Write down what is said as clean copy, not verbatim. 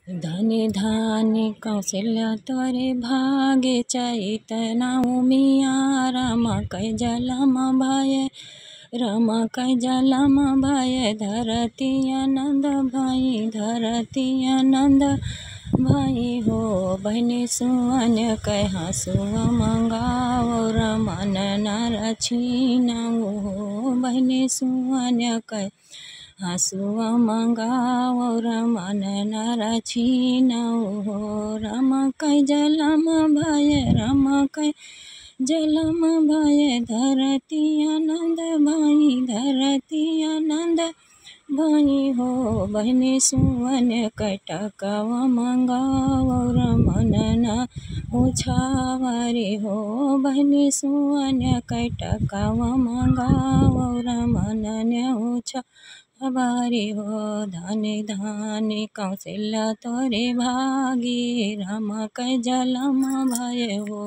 धनी धानी कौशल्या तोरे भागे चैतना उमिया राम कै जलम भय राम कै जलम भय धरती आनंद भाई धरती आनंद भाई हो बहनी सुवन कै हँसुआ मंगाओ रमन नर छीनाऊ हो बहनी सुवन कै हँसुआ मंगाओ रमन नर छीनाऊ हो राम कै जलम भय राम कै जलम भय धरती आनंद भाई धरती आनंद भाई हो बहनी सुवन कै टकवा मंगाओ रमन न उछावरे हो बहनी सुवन कै टकवा मंगाओ रमन न उछावरे हो धनी धानी कौशल्या तोरे भागी राम कै जलम भय हो।